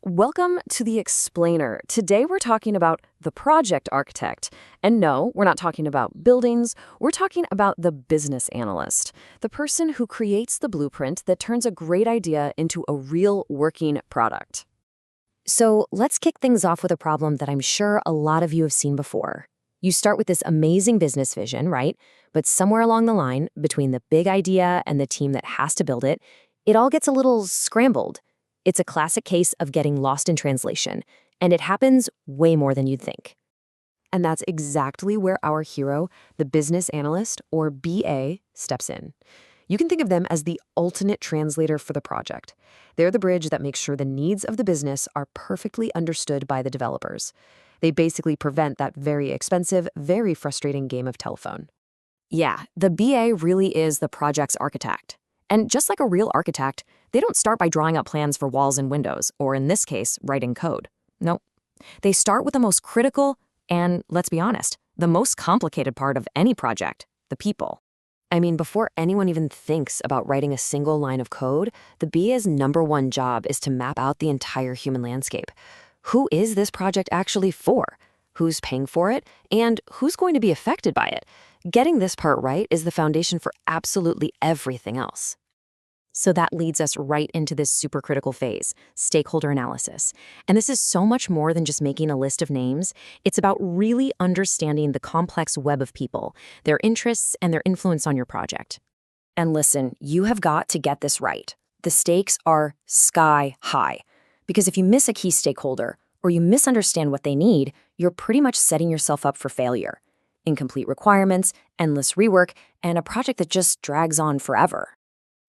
Welcome to The Explainer. Today we're talking about the project architect. And no, we're not talking about buildings, we're talking about the business analyst, the person who creates the blueprint that turns a great idea into a real working product. So let's kick things off with a problem that I'm sure a lot of you have seen before. You start with this amazing business vision, right? But somewhere along the line, between the big idea and the team that has to build it, it all gets a little scrambled. It's a classic case of getting lost in translation, and it happens way more than you'd think. And that's exactly where our hero, the business analyst, or BA, steps in. You can think of them as the ultimate translator for the project. They're the bridge that makes sure the needs of the business are perfectly understood by the developers. They basically prevent that very expensive, very frustrating game of telephone. Yeah, the BA really is the project's architect. And just like a real architect, they don't start by drawing up plans for walls and windows, or in this case, writing code. Nope. They start with the most critical and, let's be honest, the most complicated part of any project, the people. I mean, before anyone even thinks about writing a single line of code, the BA's #1 job is to map out the entire human landscape. Who is this project actually for? Who's paying for it? And who's going to be affected by it? Getting this part right is the foundation for absolutely everything else. So that leads us right into this super critical phase, stakeholder analysis. And this is so much more than just making a list of names. It's about really understanding the complex web of people, their interests, and their influence on your project. And listen, you have got to get this right. The stakes are sky high. Because if you miss a key stakeholder, or you misunderstand what they need, you're pretty much setting yourself up for failure. Incomplete requirements, endless rework, and a project that just drags on forever.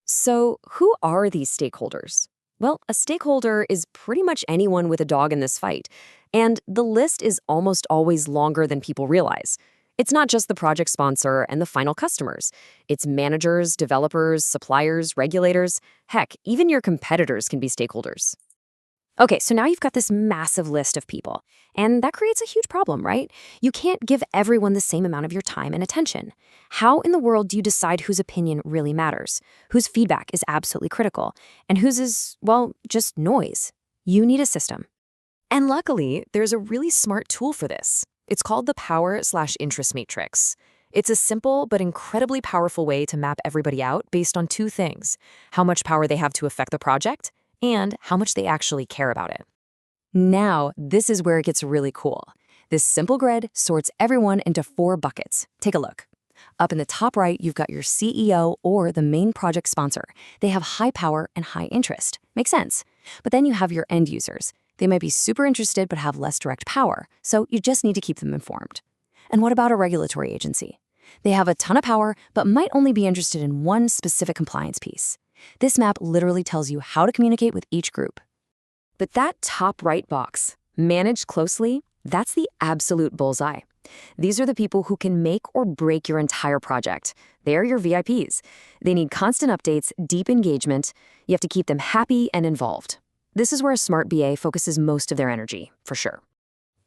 So who are these stakeholders? Well, a stakeholder is pretty much anyone with a dog in this fight. And the list is almost always longer than people realize. It's not just the project sponsor and the final customers. It's managers, developers, suppliers, regulators. Heck, even your competitors can be stakeholders. Okay, so now you've got this massive list of people, and that creates a huge problem, right? You can't give everyone the same amount of your time and attention. How in the world do you decide whose opinion really matters, whose feedback is absolutely critical, and whose is, well, just noise? You need a system. And luckily, there's a really smart tool for this. It's called the power/interest matrix. It's a simple but incredibly powerful way to map everybody out based on two things: how much power they have to affect the project, and how much they actually care about it. Now, this is where it gets really cool. This simple grid sorts everyone into 4 buckets. Take a look. Up in the top right, you've got your CEO or the main project sponsor. They have high power and high interest. Makes sense. But then you have your end users. They might be super interested but have less direct power, so you just need to keep them informed. And what about a regulatory agency? They have a ton of power but might only be interested in one specific compliance piece. This map literally tells you how to communicate with each group. But that top right box, managed closely, that's the absolute bullseye. These are the people who can make or break your entire project. They're your VIPs. They need constant updates, deep engagement. You have to keep them happy and involved. This is where a smart BA focuses most of their energy, for sure.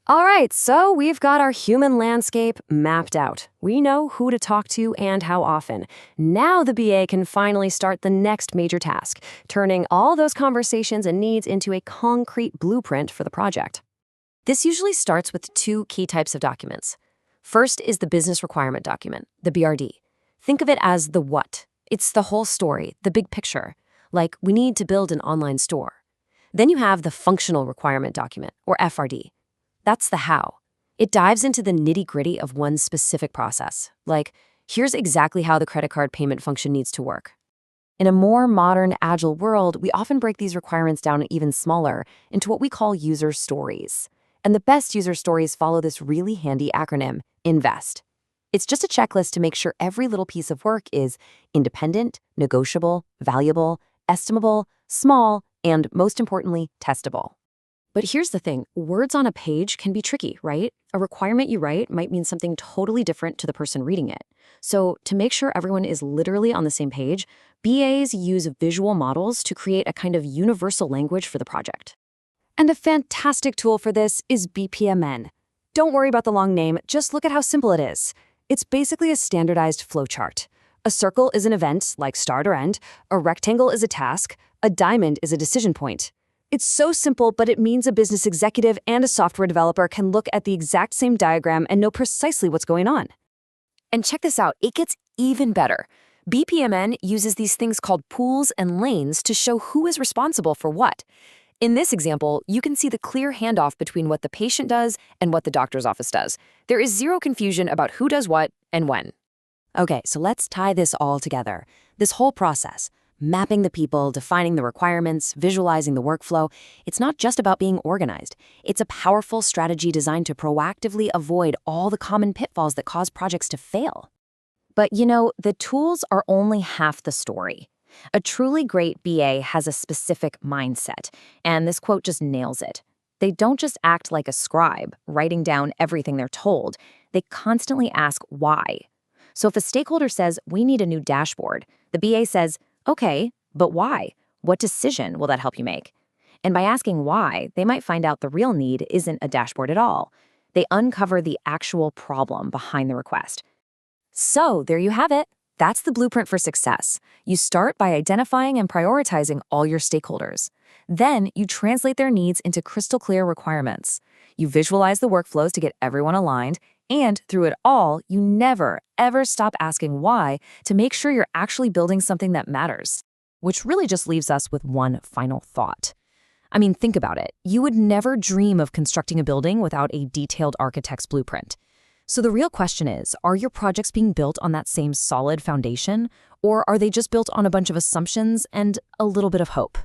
All right, so we've got our human landscape mapped out. We know who to talk to and how often. Now the BA can finally start the next major task, turning all those conversations and needs into a concrete blueprint for the project. This usually starts with 2 key types of documents. First is the business requirement document, the BRD. Think of it as the what. It's the whole story, the big picture. Like, we need to build an online store. Then you have the functional requirement document, or FRD. That's the how. It dives into the nitty-gritty of one specific process. Like, here's exactly how the credit card payment function needs to work. In a more modern, agile world, we often break these requirements down even smaller into what we call user stories. And the best user stories follow this really handy acronym, INVEST. It's just a checklist to make sure every little piece of work is independent, negotiable, valuable, estimable, small, and most importantly, testable. But here's the thing, words on a page can be tricky, right? A requirement you write might mean something totally different to the person reading it. So to make sure everyone is literally on the same page, BAs use visual models to create a kind of universal language for the project. And a fantastic tool for this is BPMN. Don't worry about the long name, just look at how simple it is. It's basically a standardized flowchart. A circle is an event, like start or end, a rectangle is a task, a diamond is a decision point. It's so simple, but it means a business executive and a software developer can look at the exact same diagram and know precisely what's going on. And check this out, it gets even better. BPMN uses these things called pools and lanes to show who is responsible for what. In this example, you can see the clear handoff between what the patient does and what the doctor's office does. There is zero confusion about who does what and when. Okay, so let's tie this all together. This whole process, mapping the people, defining the requirements, visualizing the workflow, it's not just about being organized. It's a powerful strategy designed to proactively avoid all the common pitfalls that cause projects to fail. But the tools are only half the story. A truly great BA has a specific mindset, and this quote just nails it. They don't just act like a scribe, writing down everything they're told. They constantly ask why. So if a stakeholder says, we need a new dashboard, the BA says, okay, but why? What decision will that help you make? And by asking why, they might find out the real need isn't a dashboard at all. They uncover the actual problem behind the request. So there you have it. That's the blueprint for success. You start by identifying and prioritizing all your stakeholders. Then you translate their needs into crystal clear requirements. You visualize the workflows to get everyone aligned, and through it all, you never, ever stop asking why to make sure you're actually building something that matters. Which really just leaves us with one final thought. I mean, think about it. You would never dream of constructing a building without a detailed architect's blueprint. So the real question is, are your projects being built on that same solid foundation, or are they just built on a bunch of assumptions and a little bit of hope?